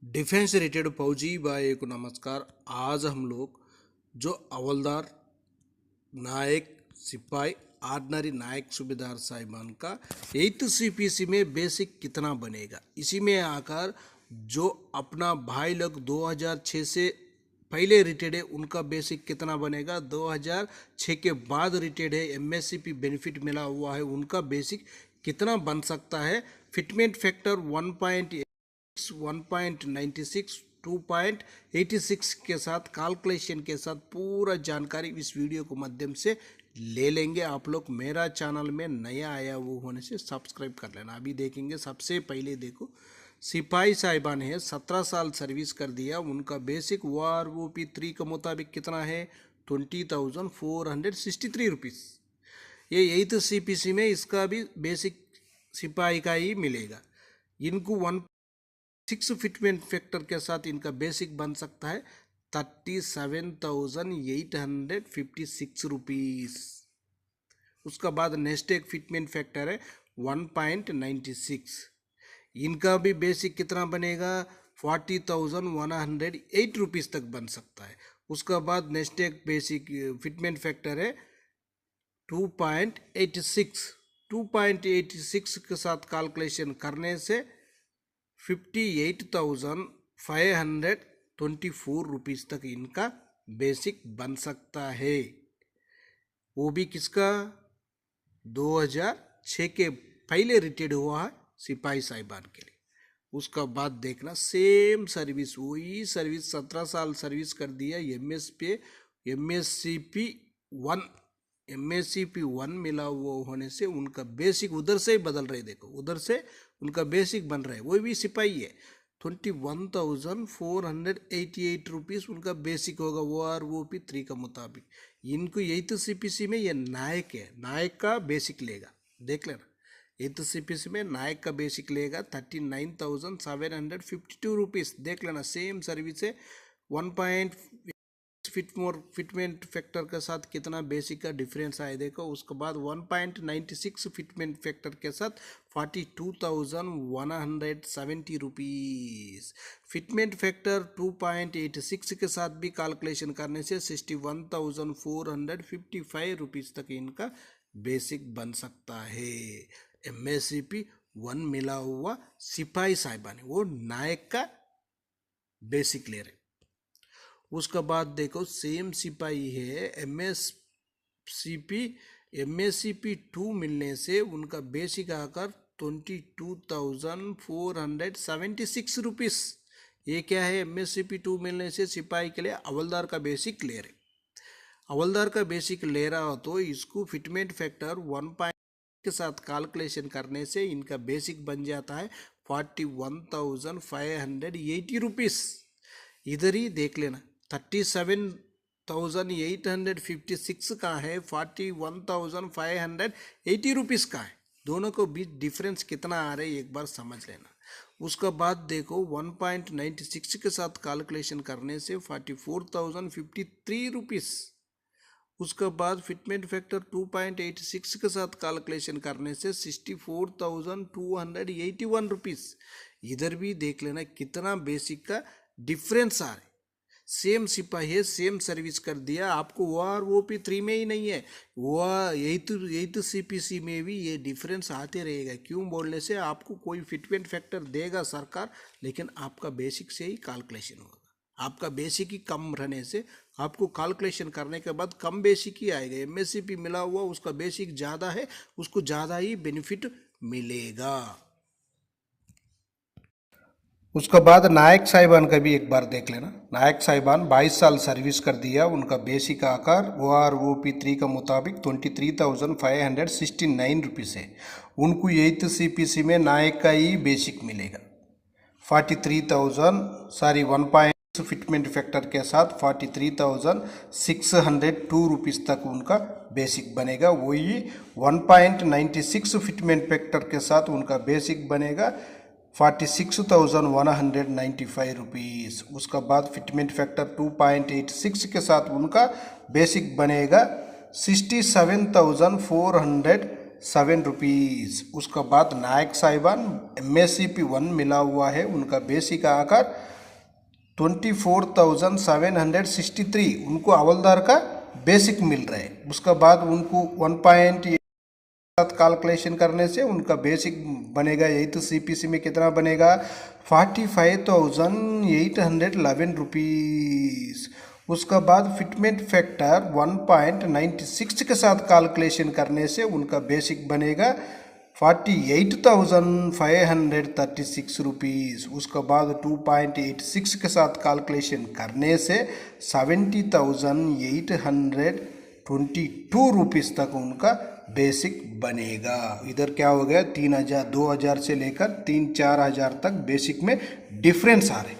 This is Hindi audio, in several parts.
डिफेंस रेटेड फौजी भाई को नमस्कार। आज हम लोग जो हवलदार नायक सिपाही ऑर्डिनरी नायक सूबेदार साहिबान का 8th CPC में बेसिक कितना बनेगा, इसी में आकर जो अपना भाई लोग 2006 से पहले रिटायर्ड है उनका बेसिक कितना बनेगा, 2006 के बाद रिटायर्ड है MSCP बेनिफिट मिला हुआ है उनका बेसिक कितना बन सकता है। फिटमेंट फैक्टर 1.96 2.86 के साथ कैलकुलेशन के साथ पूरा जानकारी इस वीडियो को माध्यम से ले लेंगे। आप लोग मेरा चैनल में नया आया वो होने से सब्सक्राइब कर लेना। अभी देखेंगे, सबसे पहले देखो सिपाही साहिबान है 17 साल सर्विस कर दिया, उनका बेसिक OROP 3 के मुताबिक कितना है 20,463 रुपीज़। ये 8th CPC में इसका भी बेसिक सिपाही का ही मिलेगा। इनको 1.6 फिटमेंट फैक्टर के साथ इनका बेसिक बन सकता है 37,856 रुपीज़। उसका बाद नेक्स्ट एक फिटमेंट फैक्टर है 1.96, इनका भी बेसिक कितना बनेगा 40,108 रुपीज़ तक बन सकता है। उसका बाद नेक्स्ट एक बेसिक फिटमेंट फैक्टर है 2.86 के साथ कैलकुलेशन करने से 58,524 रुपीज़ तक इनका बेसिक बन सकता है। वो भी किसका 2006 के पहले रिटायर्ड हुआ है सिपाही साहिबान के लिए। उसका बाद देखना सेम सर्विस, वही सर्विस 17 साल सर्विस कर दिया, MSCP 1 मिला हुआ होने से उनका बेसिक उधर से ही बदल रहे। देखो उधर से उनका बेसिक बन रहा है, वो भी सिपाही है 21,488 रुपीज़ उनका बेसिक होगा OROP 3 का मुताबिक। इनको 8th CPC में ये नायक है, नायक का बेसिक लेगा, देख लेना 8th CPC में नायक का बेसिक लेगा 39,752 रुपीज़। देख लेना सेम सर्विस है 1. फिटमेंट फैक्टर के साथ कितना बेसिक का डिफरेंस आए देखो। उसके बाद 1.96 फिटमेंट फैक्टर के साथ 42,170 रुपीज़। फिटमेंट फैक्टर 2.86 के साथ भी कैलकुलेशन करने से 61,455 रुपीज़ तक इनका बेसिक बन सकता है। MSCP 1 मिला हुआ सिपाही साहिबान वो नायक का बेसिक ले रहे। उसका बाद देखो सेम सिपाही है MSCP 2 मिलने से उनका बेसिक आकर 22,476 रुपीज़। ये क्या है, MSCP 2 मिलने से सिपाही के लिए हवलदार का बेसिक ले रहे। हवलदार का बेसिक ले रहा हो तो इसको फिटमेंट फैक्टर 1 के साथ कैलकुलेशन करने से इनका बेसिक बन जाता है 41,580 रुपीज़। इधर ही देख लेना 37,856 का है, 41,580 रुपीज़ का है। दोनों को बीच डिफरेंस कितना आ रहा है एक बार समझ लेना। उसका बाद देखो 1.96 के साथ कैलकुलेशन करने से 44,053 रुपीज़। उसका बाद फिटमेंट फैक्टर 2.86 के साथ कैलकुलेशन करने से 64,281 रुपीज़। इधर भी देख लेना कितना बेसिक का डिफरेंस आ रहा है। सेम सिपाही है, सेम सर्विस कर दिया, आपको OROP 3 में ही नहीं है, वो 8th CPC में भी ये डिफरेंस आते रहेगा। क्यों बोलने से आपको कोई फिटमेंट फैक्टर देगा सरकार, लेकिन आपका बेसिक से ही कैलकुलेशन होगा। आपका बेसिक ही कम रहने से आपको कैलकुलेशन करने के बाद कम बेसिक ही आएगा। MSCP मिला हुआ उसका बेसिक ज़्यादा है, उसको ज़्यादा ही बेनिफिट मिलेगा। उसके बाद नायक साहिबान का भी एक बार देख लेना। नायक साहिबान 22 साल सर्विस कर दिया, उनका बेसिक आकार OROP 3 का मुताबिक 23,569 रुपीज़ है। उनको 8th CPC में नायक का ही बेसिक मिलेगा 1 फिटमेंट फैक्टर के साथ 43,602 रुपीज़ तक उनका बेसिक बनेगा। वही 1.96 फिटमेंट फैक्टर के साथ उनका बेसिक बनेगा 46,195 रुपीज़। उसका बाद फिटमेंट फैक्टर 2.86 के साथ उनका बेसिक बनेगा 67,470 ₹7। उसका बाद नायक साहिबान MSCP1 मिला हुआ है, उनका बेसिक आकर 24,763 उनको हवलदार का बेसिक मिल रहा है। उसका बाद उनको 1.8 साथ कैलकुलेशन करने से उनका बेसिक बनेगा, यही तो CPC में कितना बनेगा, ₹45,811। उसका बाद फिटमेंट फैक्टर 1.96 के साथ कैलकुलेशन करने से उनका बेसिक बनेगा ₹48,536। उसके बाद 2.86 के साथ कैलकुलेशन करने से ₹70,822 तक उनका बेसिक बनेगा। इधर क्या हो गया, 3,000 2,000 से लेकर 3-4 हज़ार तक बेसिक में डिफरेंस आ रहे।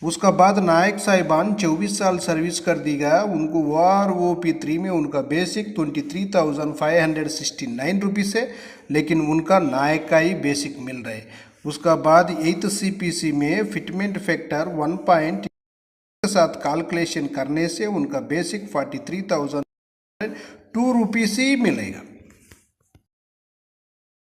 उसका बाद नायक साहिबान 24 साल सर्विस कर दी गया, उनको WROP3 में उनका बेसिक 23,569 रुपीज़ है, लेकिन उनका नायक का ही बेसिक मिल रहा है। उसका बाद 8th CPC में फिटमेंट फैक्टर 1. के साथ कैलकुलेशन करने से उनका बेसिक 43,002 रुपीज़ ही मिलेगा।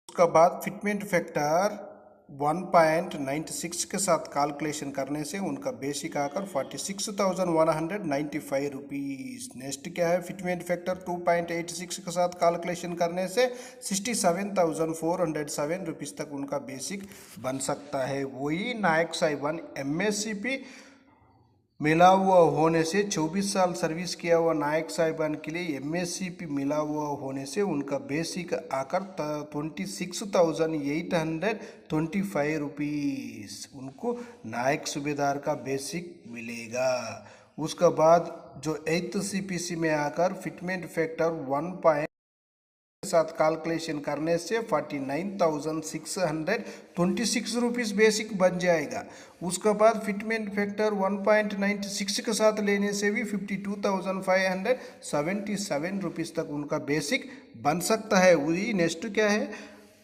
उसका बाद फिटमेंट फैक्टर 1.96 के साथ कैलकुलेशन करने से उनका बेसिक आकर 46,195 रुपीज़। नेक्स्ट क्या है, फिटमेंट फैक्टर 2.86 के साथ कैलकुलेशन करने से 67,407 रुपीज़ तक उनका बेसिक बन सकता है। वही नायक साहिबान MSCP मिला हुआ होने से 24 साल सर्विस किया हुआ नायक साहिबान के लिए MSCP मिला हुआ होने से उनका बेसिक आकर 26,825 रुपीज़ उनको नायक सूबेदार का बेसिक मिलेगा। उसके बाद जो 8th CPC में आकर फिटमेंट फैक्टर 1. के साथ कैलकुलेशन करने से 49,626 रुपीज़ बेसिक बन जाएगा। उसके बाद फिटमेंट फैक्टर 1.96 के साथ लेने से भी 52,577 रुपीज़ तक उनका बेसिक बन सकता है। वही नेक्स्ट क्या है,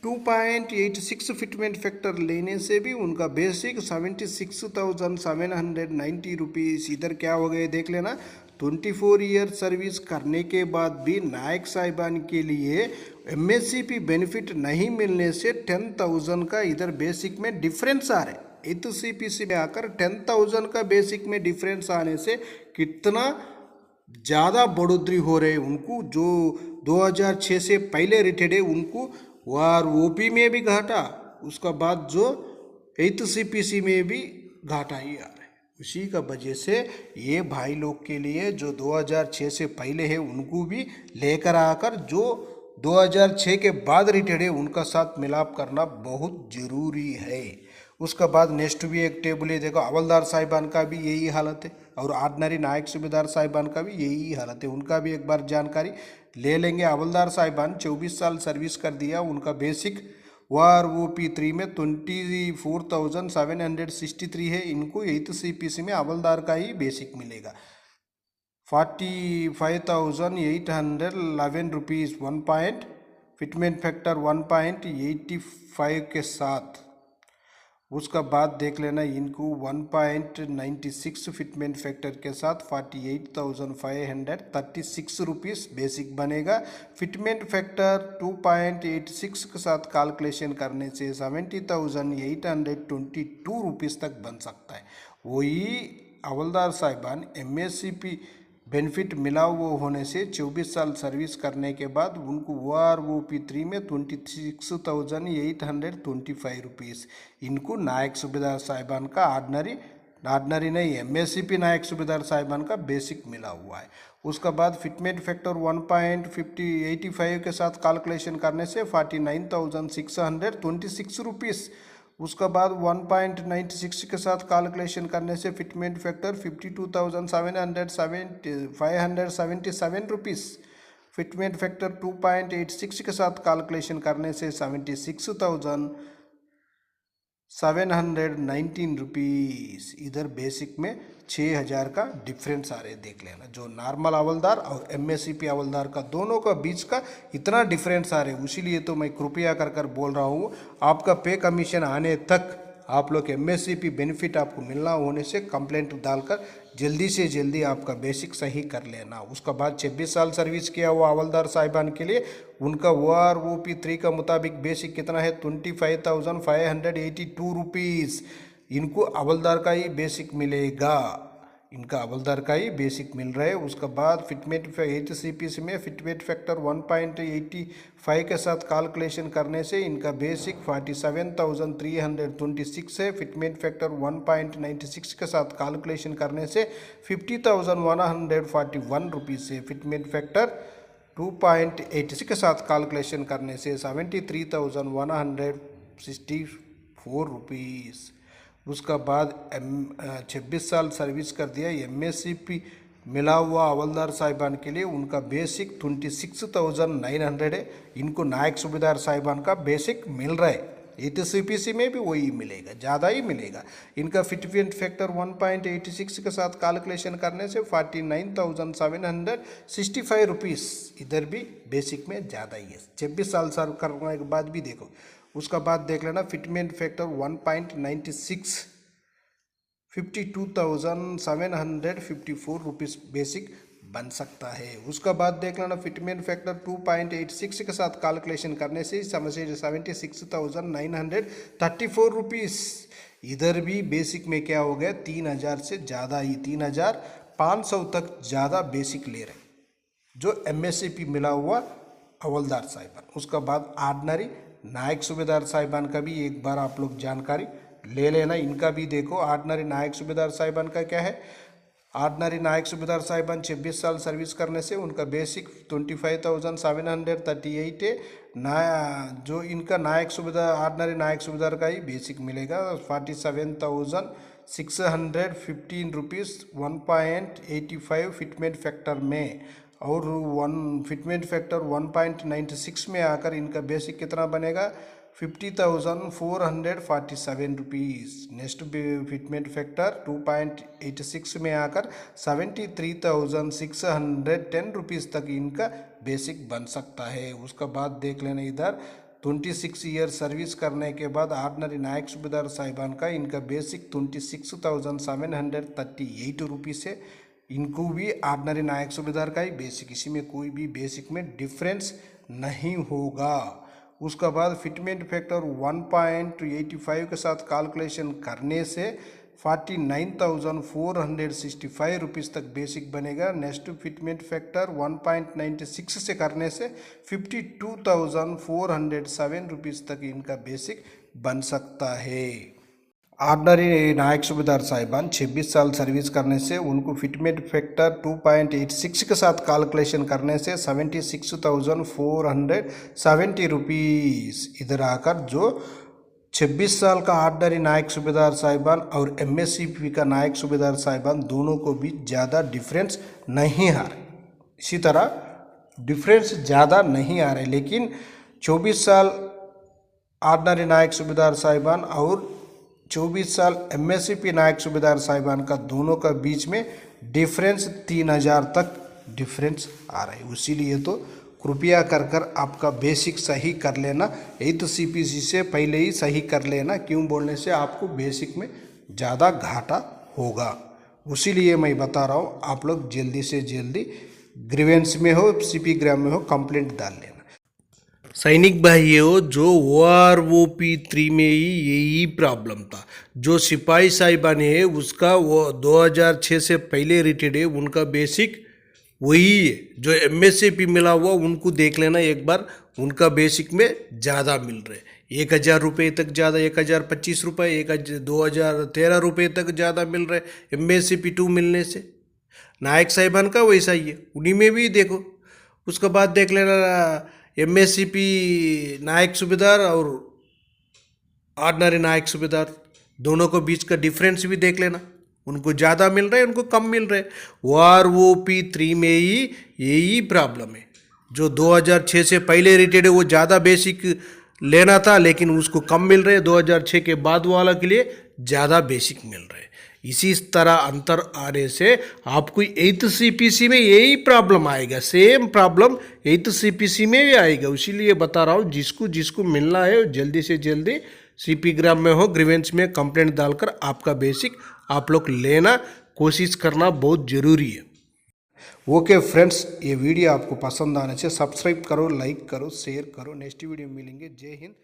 2.86 फिटमेंट फैक्टर लेने से भी उनका बेसिक 76,790 रुपीज़। इधर क्या हो गए देख लेना, 24 ईयर सर्विस करने के बाद भी नायक साहिबान के लिए MSCP बेनिफिट नहीं मिलने से 10,000 का इधर बेसिक में डिफरेंस आ रहा है। 8th CPC में आकर 10,000 का बेसिक में डिफरेंस आने से कितना ज़्यादा बढ़ोतरी हो रही है उनको। जो 2006 से पहले रिटायर्ड है उनको WROP में भी घाटा, उसका बाद जो 8th CPC में भी घाटा ही आ रहा है। उसी का वजह से ये भाई लोग के लिए जो 2006 से पहले है उनको भी लेकर आकर जो 2006 के बाद रिटायर्ड है उनका साथ मिलाप करना बहुत ज़रूरी है। उसका बाद नेक्स्ट भी एक टेबल है, देखो हवलदार साहिबान का भी यही हालत है और ऑर्डिनरी नायक सूबेदार साहिबान का भी यही हालत है, उनका भी एक बार जानकारी ले लेंगे। हवलदार साहिबान 24 साल सर्विस कर दिया, उनका बेसिक WROP3 में 24,763 है, इनको 8th CPC में हवलदार का ही बेसिक मिलेगा 45,811 रुपीज़ 1. फिटमेंट फैक्टर 1.85 के साथ। उसका बाद देख लेना इनको 1.96 फिटमेंट फैक्टर के साथ 48,536 रुपीज़ बेसिक बनेगा। फिटमेंट फैक्टर 2.86 के साथ कैलकुलेशन करने से 70,822 रुपीज़ तक बन सकता है। वही हवलदार साहिबान MSCP बेनिफिट मिला हुआ होने से 24 साल सर्विस करने के बाद उनको WROP3 में 26,825 रुपीज़ इनको नायक सूबेदार साहिबान का ऑर्डिनरी नहीं MSCP नायक सूबेदार साहिबान का बेसिक मिला हुआ है। उसका बाद फिटमेंट फैक्टर 1.85 के साथ कैलकुलेशन करने से 49,626 रुपीज़। उसका बाद 1.96 के साथ कैलकुलेशन करने से fitment factor 52,577 rupees. Fitment factor 2.86 के साथ कैलकुलेशन करने से 76,719 रुपीज़। इधर बेसिक में 6,000 का डिफरेंस आ रहे, देख लेना। जो नॉर्मल हवलदार और MSCP हवलदार का दोनों का बीच का इतना डिफरेंस आ रहे, इसीलिए तो मैं कृपया कर बोल रहा हूँ आपका पे कमीशन आने तक आप लोग MSCP बेनिफिट आपको मिलना होने से कंप्लेंट डालकर जल्दी से जल्दी आपका बेसिक सही कर लेना। उसका बाद 26 साल सर्विस किया हुआ हवलदार साहिबान के लिए उनका OROP 3 का मुताबिक बेसिक कितना है 25,582 रुपीज़। इनको हवलदार का ही बेसिक मिलेगा, इनका हवलदार का ही बेसिक मिल रहा है। उसका बाद फिटमेंट 8 CPC में फिटमेंट फैक्टर 1.85 के साथ कैलकुलेशन करने से इनका बेसिक 47,326 है। फिटमेंट फैक्टर 1.96 के साथ कैलकुलेशन करने से 50,141 रुपीज़ है। फिटमेंट फैक्टर 2.86 के साथ कैलकुलेशन करने से 73,164 रुपीज़। उसका बाद 26 साल सर्विस कर दिया MSCP मिला हुआ हवलदार साहिबान के लिए उनका बेसिक 26,900 है। इनको नायक सूबेदार साहिबान का बेसिक मिल रहा है। 8 CPC में भी वही मिलेगा, ज़्यादा ही मिलेगा। इनका फिटमेंट फैक्टर 1.86 के साथ कैलकुलेशन करने से 49,765 रुपीज़। इधर भी बेसिक में ज़्यादा ही है। 26 साल सर्व करने के बाद भी देखो। उसका बाद देख लेना फिटमेंट फैक्टर 1.96 52,754 रुपीज़ बेसिक बन सकता है। उसका बाद देख लेना फिटमेंट फैक्टर 2.86 के साथ कैलकुलेशन करने से समझे 76,934 रुपीज़। इधर भी बेसिक में क्या हो गया 3,000 से ज़्यादा ही 3,500 तक ज़्यादा बेसिक ले रहे जो MSCP मिला हुआ हवलदार साहिबान। उसका बाद ऑर्डिनरी नायक सूबेदार साहिबान का भी एक बार आप लोग जानकारी ले लेना। इनका भी देखो ऑर्डिनरी नायक सूबेदार साहिबान का क्या है। ऑर्डिनरी नायक सूबेदार साहिबान 26 साल सर्विस करने से उनका बेसिक 25,738 है। जो इनका नायक सूबेदार ऑर्डिनरी नायक सूबेदार का ही बेसिक मिलेगा 47,615 रुपीज़ 1.85 फिटमेंट फैक्टर में। और फिटमेंट फैक्टर 1.96 में आकर इनका बेसिक कितना बनेगा 50,447 रुपीज़। नेक्स्ट फिटमेंट फैक्टर 2.86 में आकर 73,610 रुपीज़ तक इनका बेसिक बन सकता है। उसका बाद देख लेना इधर 26 ईयर सर्विस करने के बाद ऑर्डिनरी नायक सूबेदार साहिबान का इनका बेसिक 26,738 रुपीज़ है। इनको भी ऑर्डिनरी नायक सूबेदार का ही बेसिक, इसी में कोई भी बेसिक में डिफरेंस नहीं होगा। उसका बाद फिटमेंट फैक्टर 1.85 के साथ कैलकुलेशन करने से 49,465 रुपीज़ तक बेसिक बनेगा। नेक्स्ट फिटमेंट फैक्टर 1.96 से करने से 52,407 रुपीज़ तक इनका बेसिक बन सकता है। ऑर्डिनरी नायक सूबेदार साहिबान 26 साल सर्विस करने से उनको फिटमेंट फैक्टर 2.86 के साथ कैलकुलेशन करने से 76,470 रुपीज़। इधर आकर जो 26 साल का ऑर्डिनरी नायक सूबेदार साहिबान और MSCP का नायक सूबेदार साहिबान दोनों को भी ज़्यादा डिफरेंस नहीं आ रहा। इसी तरह डिफरेंस ज़्यादा नहीं आ रहे, लेकिन 24 साल ऑर्डिनरी नायक सूबेदार साहिबान और 24 साल MSCP नायक सूबेदार साहिबान का दोनों का बीच में डिफरेंस 3,000 तक डिफरेंस आ रहा है। इसीलिए तो कृपया कर आपका बेसिक सही कर लेना। 8 CPC से पहले ही सही कर लेना। क्यों बोलने से आपको बेसिक में ज़्यादा घाटा होगा। इसीलिए मैं बता रहा हूँ आप लोग जल्दी से जल्दी ग्रीवेंस में हो CP ग्राम में हो कंप्लेंट डाल लेना। सैनिक भाइयों, जो OROP 3 में ही यही प्रॉब्लम था। जो सिपाही साहिबान है उसका वो 2006 से पहले रिटायर्ड है, उनका बेसिक वही है। जो MSCP मिला हुआ उनको देख लेना एक बार, उनका बेसिक में ज़्यादा मिल रहे 1,000 रुपये तक ज़्यादा, 1,025 रुपये, 2,013 रुपये तक ज़्यादा मिल रहे MSCP 2 मिलने से। नायक साहिबान का वैसा ही है, उन्हीं में भी देखो। उसके बाद देख लेना MSCP नायक सूबेदार और ऑर्डिनरी नायक सूबेदार दोनों को बीच का डिफरेंस भी देख लेना। उनको ज़्यादा मिल रहा है, उनको कम मिल रहा है। OROP 3 में ही यही प्रॉब्लम है। जो 2006 से पहले रिटायर्ड है वो ज़्यादा बेसिक लेना था, लेकिन उसको कम मिल रहे हैं। 2006 के बाद वाला के लिए ज़्यादा बेसिक मिल रहे हैं। इसी तरह अंतर आने से आपको 8 CPC में यही प्रॉब्लम आएगा। सेम प्रॉब्लम 8 CPC में भी आएगा। इसीलिए बता रहा हूँ जिसको जिसको मिलना है जल्दी से जल्दी सीपी ग्राम में हो, ग्रीवेंस में कंप्लेंट डालकर आपका बेसिक आप लोग लेना कोशिश करना बहुत ज़रूरी है। ओके फ्रेंड्स, ये वीडियो आपको पसंद आने से सब्सक्राइब करो, लाइक करो, शेयर करो। नेक्स्ट वीडियो में मिलेंगे। जय हिंद।